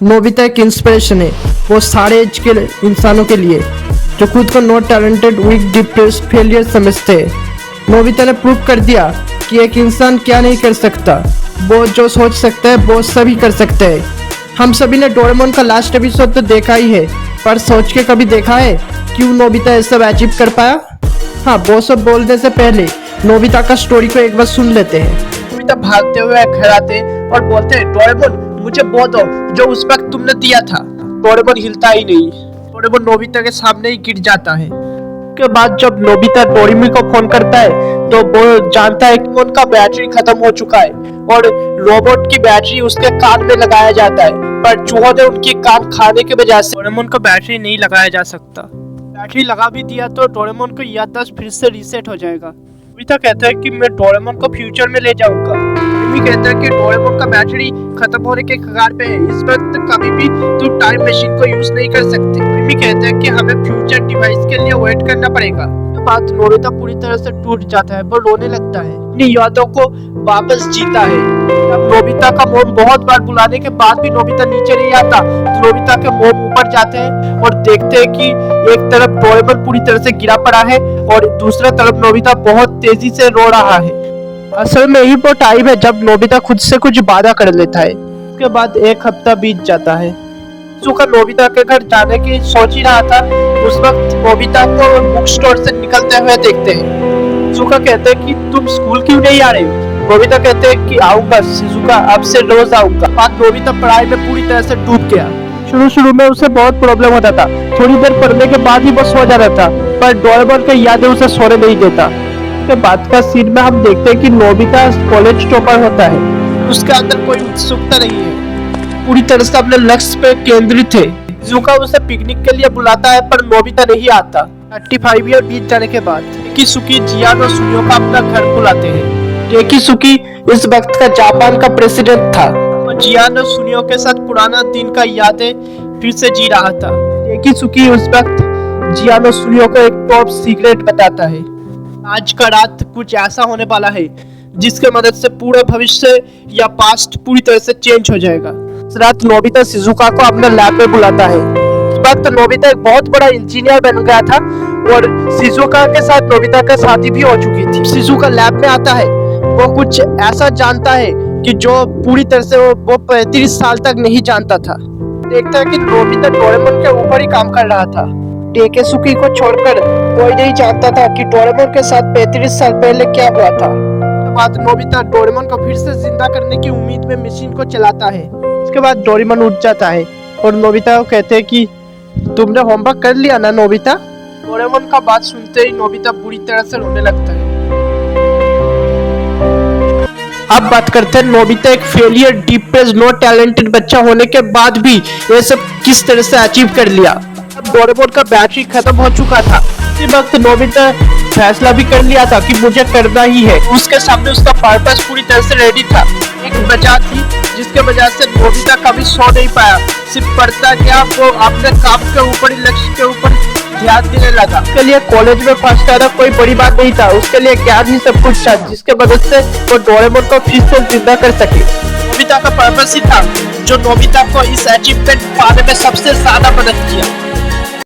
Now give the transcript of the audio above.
Nobita एक inspiration है वो सारे एज के इंसानों के लिए जो खुद को not talented, weak, depressed, failure समझते हैं। नोबिता ने प्रूव कर दिया कि एक इंसान क्या नहीं कर सकता, वो जो सोच सकता है वो सभी कर सकते हैं। हम सभी ने डोरेमोन का लास्ट एपिसोड तो देखा ही है, पर सोच के कभी देखा है क्यों नोबिता ये सब अचीव कर पाया? हाँ, वो सब बोलने से पहले नोबिता का स्टोरी को एक बार सुन लेते हैं। नोबिता भागते हुए घर आते और बोलते हैं, डोरेमोन मुझे वो दो जो उस वक्त तुमने दिया था। डोरेमोन हिलता ही नहीं। डोरेमोन नोबिता के सामने ही गिर जाता है। उसके बाद जब नोबिता डोरेमोन को फोन करता है तो वो जानता है कि उनका बैटरी खत्म हो चुका है और रोबोट की बैटरी उसके कान में लगाया जाता है, पर चूहों ने उनकी कान खाने की वजह से डोरेमोन को बैटरी नहीं लगाया जा सकता। बैटरी लगा भी दिया तो डोरेमोन को याददाश्त फिर से रीसेट हो जाएगा। नोबिता कहता है कि मैं डोरेमोन को फ्यूचर में ले जाऊंगा। रिमी कहता है कि डोरेमोन का बैटरी खत्म होने के कगार पे है, इस वक्त कभी भी तू टाइम मशीन को यूज नहीं कर सकते। रिमी कहता है कि हमें फ्यूचर डिवाइस के लिए वेट करना पड़ेगा। बात नोबिता पूरी तरह से टूट जाता है, वो रोने लगता है, अपनी यादों को वापस जीता है। अब नोबिता का मोम बहुत बार बुलाने के बाद भी नोबिता नीचे नहीं आता तो नोबिता के मोम ऊपर जाते हैं और देखते हैं कि एक तरफ डोरेमोन पूरी तरह से गिरा पड़ा है और दूसरा तरफ नोबिता बहुत तेजी से रो रहा है। असल में यही वो टाइम है जब नोबिता खुद से कुछ वादा कर लेता है। उसके बाद एक हफ्ता बीत जाता है। शिजुका नोबिता के घर जाने की सोच ही रहा था, उस वक्त नोबिता को बुक स्टोर से निकलते हुए देखते हैं। शिजुका कहते हैं कि तुम स्कूल क्यों नहीं आ रहे हो? नोबिता कहते हैं कि आऊंगा शिजुका, अब से रोज आऊंगा। बाद नोबिता पढ़ाई में पूरी तरह से डूब गया। शुरू में उसे बहुत प्रॉब्लम होता था, थोड़ी देर पढ़ने के बाद ही वो सो जाता था, पर डोरेमोन की यादें उसे सोने नहीं देता। उसके बाद का सीन में हम देखते हैं कि नोबिता कॉलेज टॉपर होता है, उसके अंदर कोई उत्सुकता नहीं है, पूरी तरह से अपने लक्ष्य पे केंद्रित है। शिजुका उसे पिकनिक के लिए बुलाता है पर नोबिता नहीं आता। 35 ईयर बीत जाने के बाद टेकिसुकी जियान और सुनियो का अपना घर बुलाते हैं। टेकिसुकी इस वक्त का जापान का प्रेसिडेंट था और जियान और सुनियो के साथ पुराना दिन का यादें फिर से जी रहा था। टेकिसुकी उस वक्त जियान और सुनियो को एक टॉप सीक्रेट बताता है। आज का रात कुछ ऐसा होने वाला है जिसके मदद से पूरा भविष्य या पास्ट पूरी तरह से चेंज हो जाएगा। इस रात नोबिता शिजुका को अपने लैब में बुलाता है। इस वक्त नोबिता एक बहुत बड़ा इंजीनियर बन गया था और शिजुका के साथ नोबिता का शादी भी हो चुकी थी। शिजुका लैब में आता है, वो कुछ ऐसा जानता है कि जो पूरी तरह से वो 35 साल तक नहीं जानता था। देखता है कि नोबिता डोरेमोन के ऊपर ही काम कर रहा था। टेकिसुकी को छोड़कर कोई नहीं जानता था कि डोरेमोन के साथ 35 साल पहले क्या हुआ था। बाद नोबिता डोरेमोन को फिर से जिंदा करने की उम्मीद में मशीन को चलाता है। उसके बाद डोरेमोन उठ जाता है और नोबिता को कहते हैं कि तुमने होमवर्क कर लिया ना नोबिता? डोरेमोन का बात सुनते ही नोबिता बुरी तरह से रोने लगता है। अब बात करते हैं नोबिता एक फेलियर, डिप्रेस्ड, नॉट टैलेंटेड बच्चा होने के बाद भी ये सब किस तरह से अचीव कर लिया। अब डोरेमोन का बैटरी खत्म हो चुका था। उसी वक्त नोबिता फैसला भी कर लिया था कि मुझे करना ही है। उसके सामने उसका पर्पस पूरी तरह से रेडी था। एक वजह थी जिसके वजह से नोबिता कभी सो नहीं पाया, सिर्फ पढ़ता गया। वो अपने काम के ऊपर ही, लक्ष्य के ऊपर ध्यान देने लगा। उसके लिए कॉलेज में फर्स्ट आना कोई बड़ी बात नहीं था, उसके लिए ज्ञान ही सब कुछ था, जिसके मदद से वो डोरेमोन को फिर से जिंदा कर सके। नोबिता का पर्पस ही था जो नोबिता को इस अचीवमेंट पाने में सबसे ज्यादा मदद किया।